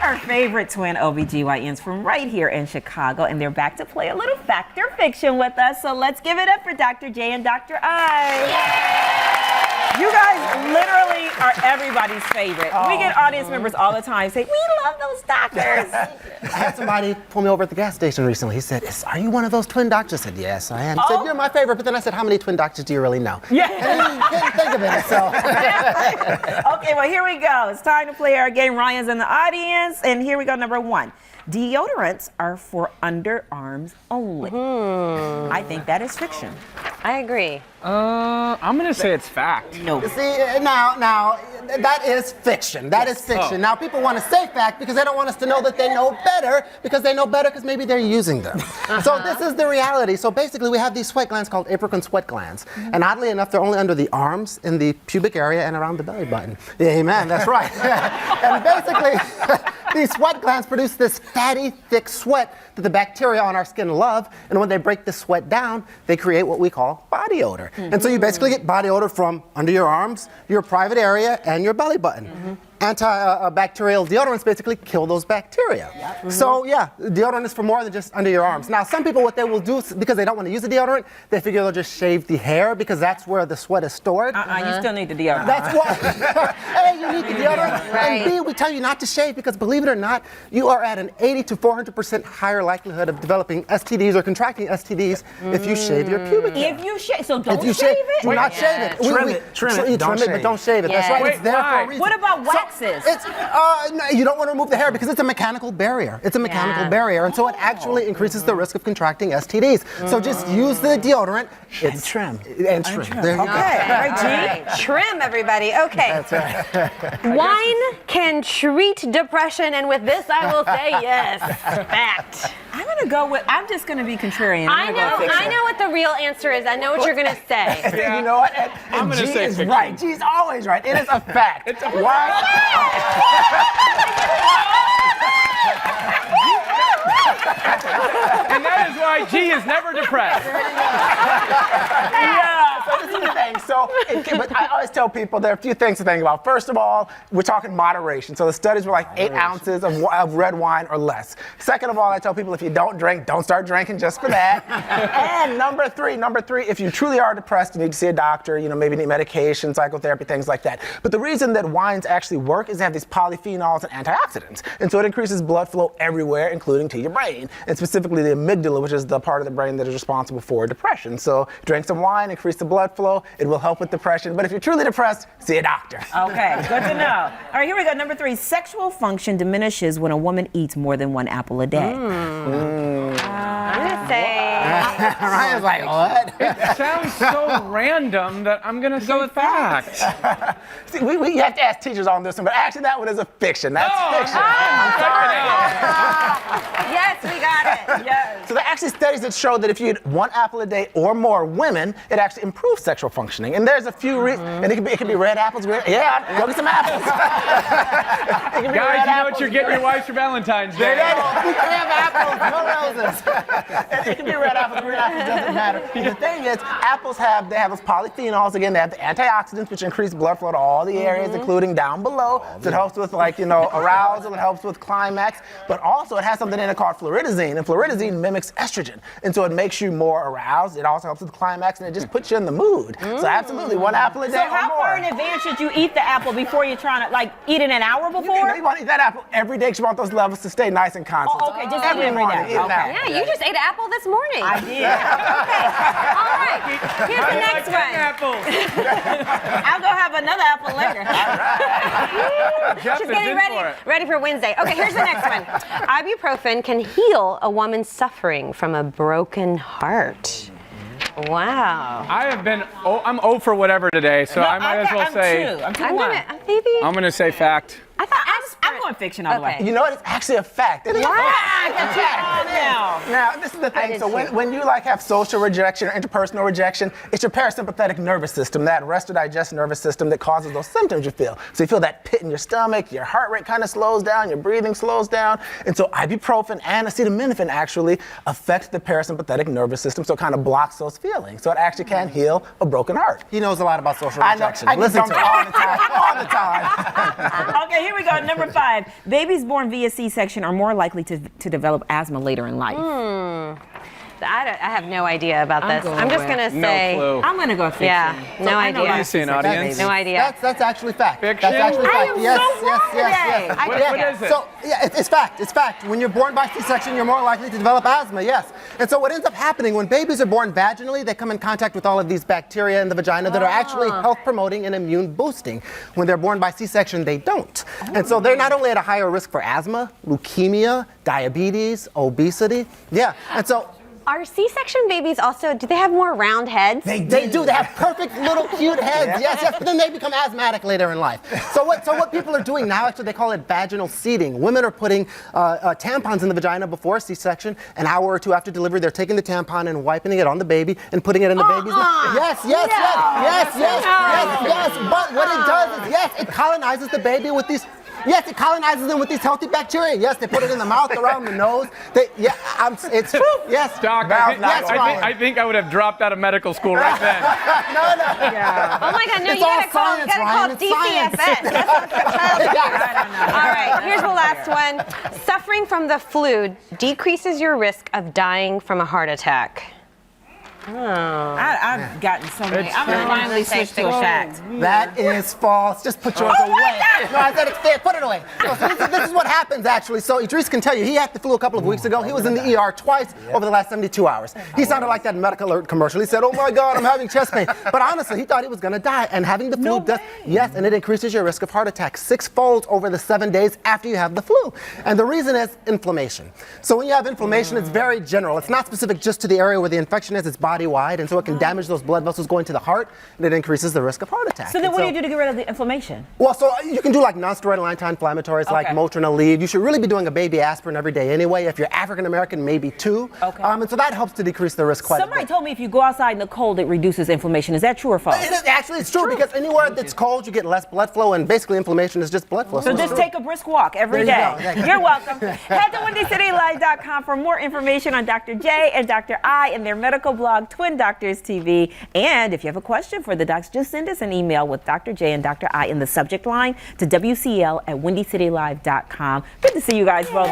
our favorite twin OBGYNs from right here in Chicago, and they're back to play a little fact or fiction with us. So let's give it up for Dr. J and Dr. I. You guys literally are everybody's favorite. We get audience members all the time say, we love those doctors. I had somebody pull me over at the gas station recently. He said, are you one of those twin doctors? I said, yes, I am. He said, you're my favorite. But then I said, how many twin doctors do you really know? Yeah. And he didn't think of it, so. Okay, well, here we go. It's time to play our game. Ryan's in the audience. And here we go, number 1. Deodorants are for underarms only. I think that is fiction. I agree. I'm gonna say it's fact. No. See, now, that is fiction. That is fiction. Now, people want to say fact because they don't want us to know that they know better, because they know better because maybe they're using them. So this is the reality. So basically, we have these sweat glands called apocrine sweat glands. And oddly enough, they're only under the arms, in the pubic area, and around the belly button. Yeah, amen, that's right. And basically, these sweat glands produce this fatty, thick sweat that the bacteria on our skin love, and when they break the sweat down, they create what we call body odor. And so you basically get body odor from under your arms, your private area, and your belly button. Antibacterial deodorants basically kill those bacteria. So yeah, deodorant is for more than just under your arms. Now, some people, what they will do, because they don't want to use the deodorant, they figure they'll just shave the hair because that's where the sweat is stored. You still need the deodorant. That's why. A, you need the deodorant, and B, we tell you not to shave because, believe it or not, you are at an 80 to 400% higher likelihood of developing STDs or contracting STDs if you shave your pubic hair. If you shave, so don't If you shave it? do not shave it. Trim it. Trim it, but don't shave it. That's right. Wait, It's there for a reason. What about waxes? It's no, you don't want to remove the hair because it's a mechanical barrier. It's a mechanical barrier, and so it actually increases the risk of contracting STDs. So just use the deodorant. And trim. And trim. There you go. All right, G. Trim, everybody. Okay. That's right. Wine can treat depression, and with this, I will say yes. Fact. I'm gonna go with. I'm just gonna be contrarian. I know what the real answer is. I know what you're gonna say. And you know what? I'm gonna G say is fiction. right. G's always right. It is a fact. It's a And that is why G is never depressed. Yeah, so this is the thing. But I always tell people there are a few things to think about. First of all, we're talking moderation. So the studies were like 8 ounces of red wine or less. Second of all, I tell people if you don't drink, don't start drinking just for that. And number three, if you truly are depressed, you need to see a doctor, maybe need medication, psychotherapy, things like that. But the reason that wines actually work is they have these polyphenols and antioxidants. And so it increases blood flow everywhere, including to your brain, and specifically the amygdala, which is the part of the brain that is responsible for depression. So drink some wine, increase the blood flow, it will help with depression. But if you're truly depressed, see a doctor. Okay, good to know. All right, here we go. Number 3, sexual function diminishes when a woman eats more than 1 apple a day. I'm gonna say. Ryan's like, what? It sounds so random that I'm gonna say fact. See, we have to ask teachers on this one, but actually that one is a fiction. That's fiction. Yes, we got it. Yes. So there are actually studies that show that if you eat 1 apple a day or more women, it actually improves sexual functioning. And there's a few reasons, and it can be red apples. Go get some apples. Guys, you know what you're getting your wives for Valentine's Day. We can have apples, no roses. It can be red apples, green apples, doesn't matter. The thing is, apples have those polyphenols. Again, they have the antioxidants, which increase blood flow to all the areas, including down below. So it helps with arousal, it helps with climax. But also it has something in it called fluoridazine, and fluoridazine mimics estrogen. And so it makes you more aroused. It also helps with climax, and it just puts you in the mood. So absolutely, 1 apple a day So or more. how far in advance should you eat the apple before you're trying to, eat it an hour before? You want to eat that apple every day because you want those levels to stay nice and constant. Oh, okay, just every every morning. day. Eat an Okay. apple. Yeah, you just ate an apple this morning. I did. Okay. All right. Here's the next one. Apples. I'll go have another apple later. Jeff She's is getting in ready for Wednesday. Okay, here's the next one. Ibuprofen can heal a woman suffering from a broken heart. Wow. I'm 0 for whatever today, so I might as well say. I'm 2 to 1. I'm gonna say fact. I thought I'm going fiction all the way. Okay. You know what? It's actually a fact. It is a fact. Now, this is the thing. So when you have social rejection or interpersonal rejection, it's your parasympathetic nervous system, that rest or digest nervous system that causes those symptoms you feel. So you feel that pit in your stomach, your heart rate kind of slows down, your breathing slows down. And so ibuprofen and acetaminophen actually affect the parasympathetic nervous system, so it kind of blocks those feelings. So it actually can heal a broken heart. He knows a lot about social I know. rejection. I Listen listen to him. all the time. Okay, here we go. Number 5. 5, babies born via C-section are more likely to develop asthma later in life. I have no idea about this. going I'm just with gonna No say. clue. I'm going to go fiction. Yeah, no I know idea. What are you saying, audience? No idea. That's actually fact. Fiction? That's actually fact. I am yes, so yes, wrong yes, today. yes. What is it? So yeah, it's fact. It's fact. When you're born by C-section, you're more likely to develop asthma. Yes. And so what ends up happening when babies are born vaginally, they come in contact with all of these bacteria in the vagina that are actually health promoting and immune boosting. When they're born by C-section, they don't. And so they're not only at a higher risk for asthma, leukemia, diabetes, obesity. Yeah. And so Are C-section babies also? Do they have more round heads? They do. They have perfect little cute heads. Yes, yes. But then they become asthmatic later in life. So what people are doing now, actually, they call it vaginal seeding. Women are putting tampons in the vagina before C-section. An hour or two after delivery, they're taking the tampon and wiping it on the baby and putting it in the baby's mouth. Yes, yes, yes, yes, yes, yes, yes. But what it does is, yes, it colonizes the baby with these. Yes, it colonizes them with these healthy bacteria. Yes, they put it in the mouth, around the nose. It's true. Yes. Doc, I think I would have dropped out of medical school right then. No. Yeah. Oh my God! No, It's you all gotta call science, Ryan. It's DCFS. science. That's what for childcare. I don't know. All right, here's the last one. Suffering from the flu decreases your risk of dying from a heart attack. I've gotten so many. I'm going to finally switch to a fact. That is false. Just put yours away. No, I said it's fair. Put it away. No, so this is what happens, actually. So Idris can tell you, he had the flu a couple of weeks ago. He was in the ER twice over the last 72 hours. He sounded like that medical alert commercial. He said, oh my God, I'm having chest pain. But honestly, he thought he was going to die. And having the flu does, yes, and it increases your risk of heart attack 6-fold over the 7 days after you have the flu. And the reason is inflammation. So when you have inflammation, it's very general. It's not specific just to the area where the infection is. It's body-wide. And so it can damage those blood vessels going to the heart, and it increases the risk of heart attack. So then what do you do to get rid of the inflammation? Well, so you can do like non-steroidal anti-inflammatories like Motrin, Aleve. You should really be doing a baby aspirin every day anyway. If you're African American, maybe 2. Okay. And so that helps to decrease the risk quite a Somebody bit. told me if you go outside in the cold, it reduces inflammation. Is that true or false? It is, actually, it's true because anywhere that's cold, you get less blood flow, and basically inflammation is just blood flow. So just take a brisk walk every There day. you go. You're welcome. Head to WindyCityLive.com for more information on Dr. J and Dr. I and their medical blog, Twin Doctors TV. And if you have a question for the docs, just send us an email with Dr. J and Dr. I in the subject line to WCL@WindyCityLive.com. Good to see you guys both.